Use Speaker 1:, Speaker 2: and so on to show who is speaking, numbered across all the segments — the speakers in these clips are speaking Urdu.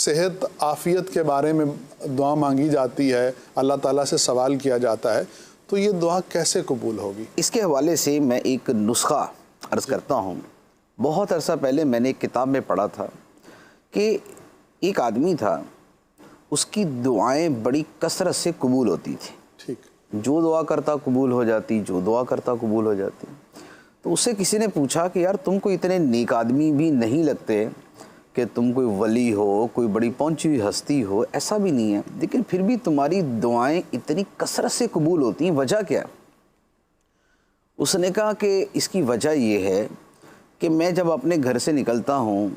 Speaker 1: صحت عافیت کے بارے میں دعا مانگی جاتی ہے، اللہ تعالیٰ سے سوال کیا جاتا ہے، تو یہ دعا کیسے قبول ہوگی؟
Speaker 2: اس کے حوالے سے میں ایک نسخہ عرض کرتا ہوں۔ بہت عرصہ پہلے میں نے ایک کتاب میں پڑھا تھا کہ ایک آدمی تھا، اس کی دعائیں بڑی کثرت سے قبول ہوتی تھی۔
Speaker 1: ٹھیک،
Speaker 2: جو دعا کرتا قبول ہو جاتی، جو دعا کرتا قبول ہو جاتی۔ تو اس سے کسی نے پوچھا کہ یار تم کو اتنے نیک آدمی بھی نہیں لگتے کہ تم کوئی ولی ہو، کوئی بڑی پہنچی ہوئی ہستی ہو، ایسا بھی نہیں ہے، لیکن پھر بھی تمہاری دعائیں اتنی کثرت سے قبول ہوتی ہیں، وجہ کیا ہے؟ اس نے کہا کہ اس کی وجہ یہ ہے کہ میں جب اپنے گھر سے نکلتا ہوں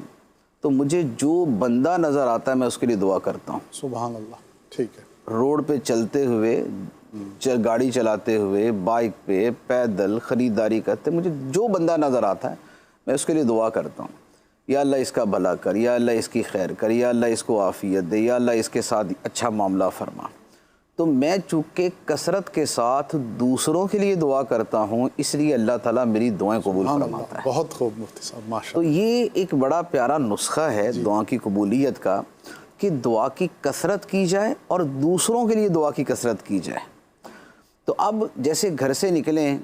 Speaker 2: تو مجھے جو بندہ نظر آتا ہے میں اس کے لیے دعا کرتا ہوں۔
Speaker 1: سبحان اللہ، ٹھیک ہے۔
Speaker 2: روڈ پہ چلتے ہوئے، گاڑی چلاتے ہوئے، بائک پہ، پیدل، خریداری کرتے، مجھے جو بندہ نظر آتا ہے میں اس کے لیے دعا کرتا ہوں، یا اللہ اس کا بھلا کر، یا اللہ اس کی خیر کر، یا اللہ اس کو عافیت دے، یا اللہ اس کے ساتھ اچھا معاملہ فرما۔ تو میں چونکہ کثرت کے ساتھ دوسروں کے لیے دعا کرتا ہوں، اس لیے اللہ تعالیٰ میری دعائیں قبول فرماتا ہے۔
Speaker 1: بہت خوب مفتی صاحب، ماشاء
Speaker 2: تو
Speaker 1: اللہ۔
Speaker 2: یہ ایک بڑا پیارا نسخہ ہے دعا کی قبولیت کا کہ دعا کی کثرت کی جائے اور دوسروں کے لیے دعا کی کثرت کی جائے۔ تو اب جیسے گھر سے نکلیں،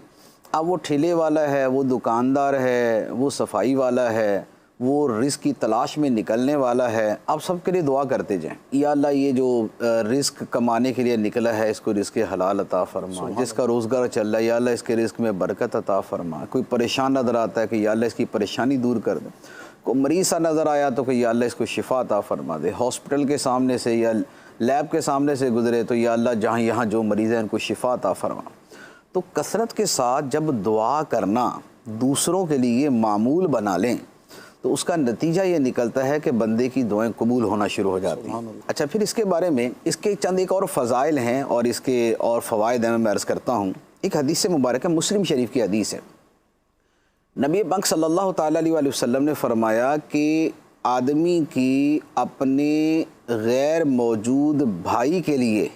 Speaker 2: اب وہ ٹھیلے والا ہے، وہ دکاندار ہے، وہ صفائی والا ہے، وہ رزق کی تلاش میں نکلنے والا ہے، اب سب کے لیے دعا کرتے جائیں، یا اللہ یہ جو رزق کمانے کے لیے نکلا ہے اس کو رزق حلال عطا فرما، جس کا روزگار چل رہا ہے یا اللہ اس کے رزق میں برکت عطا فرما، کوئی پریشان نظر آتا ہے کہ یا اللہ اس کی پریشانی دور کر دے، کوئی مریض سا نظر آیا تو کہ یا اللہ اس کو شفا عطا فرما دے، ہاسپٹل کے سامنے سے یا لیب کے سامنے سے گزرے تو یا اللہ جہاں یہاں جو مریض ہیں ان کو شفا عطا فرما۔ تو کثرت کے ساتھ جب دعا کرنا دوسروں کے لیے معمول بنا لیں تو اس کا نتیجہ یہ نکلتا ہے کہ بندے کی دعائیں قبول ہونا شروع ہو جاتی ہیں۔ اچھا، پھر اس کے بارے میں اس کے چند ایک اور فضائل ہیں اور اس کے اور فوائد ہیں، میں عرض کرتا ہوں۔ ایک حدیث مبارک ہے، مسلم شریف کی حدیث ہے، نبی پاک صلی اللہ تعالیٰ علیہ وآلہ وسلم نے فرمایا کہ آدمی کی اپنے غیر موجود بھائی کے لیے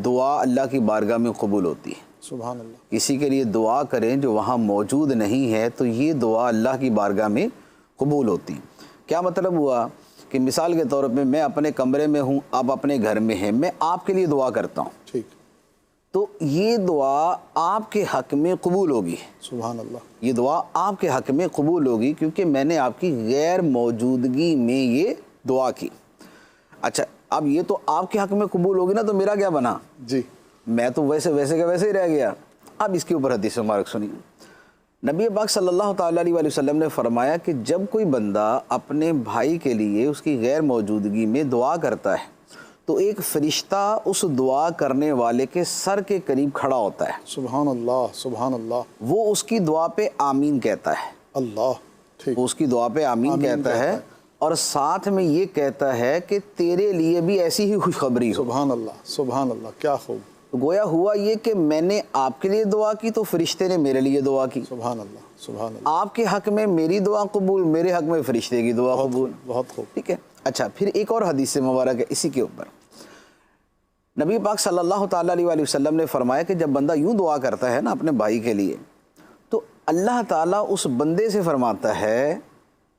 Speaker 2: دعا اللہ کی بارگاہ میں قبول ہوتی ہے۔
Speaker 1: سبحان اللہ۔
Speaker 2: کسی کے لیے دعا کریں جو وہاں موجود نہیں ہے تو یہ دعا اللہ کی بارگاہ میں قبول ہوتی۔ کیا مطلب ہوا کہ مثال کے طور پہ میں اپنے کمرے میں ہوں، آپ اپنے گھر میں ہیں، میں آپ کے لیے دعا کرتا ہوں،
Speaker 1: ٹھیک،
Speaker 2: تو یہ دعا آپ کے حق میں قبول ہوگی۔
Speaker 1: سبحان اللہ۔
Speaker 2: یہ دعا آپ کے حق میں قبول ہوگی کیونکہ میں نے آپ کی غیر موجودگی میں یہ دعا کی۔ اچھا، اب یہ تو آپ کے حق میں قبول ہوگی نا، تو میرا کیا بنا؟
Speaker 1: جی،
Speaker 2: میں تو ویسے کا ویسے ہی رہ گیا۔ اب اس کے اوپر حدیث مبارک سنیے۔ نبی پاک صلی اللہ تعالیٰ علیہ وآلہ وسلم نے فرمایا کہ جب کوئی بندہ اپنے بھائی کے لیے اس کی غیر موجودگی میں دعا کرتا ہے تو ایک فرشتہ اس دعا کرنے والے کے سر کے قریب کھڑا ہوتا ہے،
Speaker 1: سبحان اللہ، سبحان اللہ۔
Speaker 2: وہ اس کی دعا پہ آمین کہتا ہے،
Speaker 1: اللہ، ٹھیک،
Speaker 2: وہ اس کی دعا پہ آمین کہتا ہے اور ساتھ میں یہ کہتا ہے کہ تیرے لیے بھی ایسی ہی خوشخبری ہو۔
Speaker 1: سبحان اللہ، سبحان اللہ، کیا خوب۔
Speaker 2: گویا ہوا یہ کہ میں نے آپ کے لیے دعا کی تو فرشتے نے میرے لیے دعا کی،
Speaker 1: سبحان اللہ، سبحان اللہ،
Speaker 2: آپ کے حق میں میری دعا قبول، میرے حق میں فرشتے کی دعا قبول۔
Speaker 1: بہت خوب۔
Speaker 2: ٹھیک ہے۔ اچھا، پھر ایک اور حدیث مبارک ہے اسی کے اوپر، نبی پاک صلی اللہ تعالیٰ علیہ وآلہ وسلم نے فرمایا کہ جب بندہ یوں دعا کرتا ہے نا اپنے بھائی کے لیے تو اللہ تعالیٰ اس بندے سے فرماتا ہے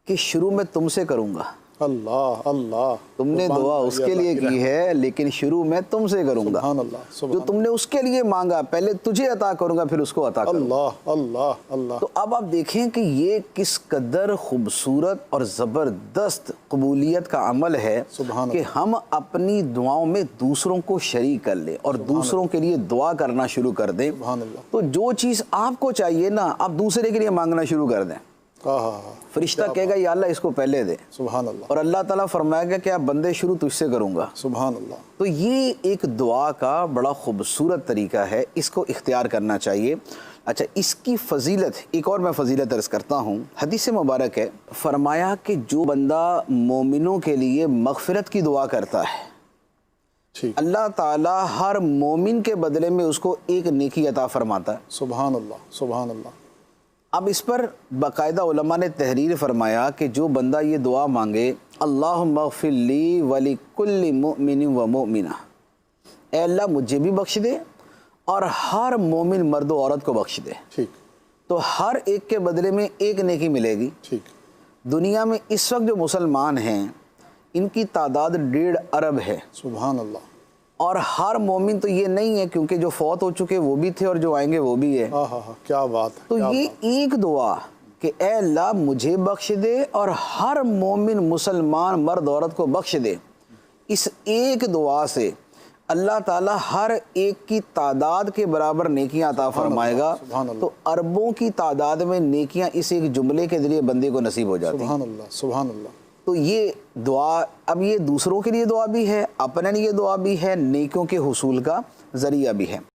Speaker 2: کہ شروع میں تم سے کروں گا،
Speaker 1: اللہ، اللہ،
Speaker 2: تم نے دعا اس کے لیے کی ہے لیکن شروع میں تم سے کروں گا،
Speaker 1: سبحان اللہ،
Speaker 2: جو
Speaker 1: سبحان
Speaker 2: تم نے اس کے لیے مانگا پہلے تجھے عطا کروں گا پھر اس کو عطا کروں گا۔
Speaker 1: اللہ، اللہ، اللہ۔
Speaker 2: تو اب آپ دیکھیں کہ یہ کس قدر خوبصورت اور زبردست قبولیت کا عمل ہے
Speaker 1: سبحان
Speaker 2: کہ ہم اپنی دعاؤں میں دوسروں کو شریک کر لیں اور دوسروں کے لیے دعا کرنا شروع کر دیں،
Speaker 1: سبحان اللہ۔
Speaker 2: تو جو چیز آپ کو چاہیے نا آپ دوسرے کے لیے مانگنا شروع کر دیں، فرشتہ کہے گا یا اللہ اس کو پہلے دے،
Speaker 1: سبحان اللہ،
Speaker 2: اور اللہ تعالیٰ فرمائے گا کہ آپ بندے شروع تجھ سے کروں گا۔
Speaker 1: سبحان اللہ۔
Speaker 2: تو یہ ایک دعا کا بڑا خوبصورت طریقہ ہے، اس کو اختیار کرنا چاہیے۔ اچھا، اس کی فضیلت ایک اور میں فضیلت عرض کرتا ہوں، حدیث مبارک ہے، فرمایا کہ جو بندہ مومنوں کے لیے مغفرت کی دعا کرتا ہے
Speaker 1: ٹھیک،
Speaker 2: اللہ تعالیٰ ہر مومن کے بدلے میں اس کو ایک نیکی عطا فرماتا ہے۔
Speaker 1: سبحان اللہ، سبحان اللہ۔
Speaker 2: اب اس پر باقاعدہ علماء نے تحریر فرمایا کہ جو بندہ یہ دعا مانگے اللہم اغفر لی ولکل مؤمن و مؤمنہ، اے اللہ مجھے بھی بخش دے اور ہر مومن مرد و عورت کو بخش دے،
Speaker 1: ٹھیک،
Speaker 2: تو ہر ایک کے بدلے میں ایک نیکی ملے گی۔
Speaker 1: ٹھیک،
Speaker 2: دنیا میں اس وقت جو مسلمان ہیں ان کی تعداد 1.5 ارب ہے.
Speaker 1: سبحان اللہ.
Speaker 2: اور ہر مومن تو یہ نہیں ہے، کیونکہ جو فوت ہو چکے وہ بھی تھے اور جو آئیں گے وہ بھی ہے.
Speaker 1: کیا بات ہے.
Speaker 2: تو یہ ایک دعا کہ اے اللہ مجھے بخش دے اور ہر مومن مسلمان مرد عورت کو بخش دے، اس ایک دعا سے اللہ تعالیٰ ہر ایک کی تعداد کے برابر نیکیاں عطا فرمائے گا. تو اربوں کی تعداد میں نیکیاں اس ایک جملے کے ذریعے بندے کو نصیب ہو جاتی ہیں.
Speaker 1: سبحان اللہ سبحان اللہ.
Speaker 2: تو یہ دعا، اب یہ دوسروں کے لیے دعا بھی ہے، اپنے لیے دعا بھی ہے، نیکیوں کے حصول کا ذریعہ بھی ہے.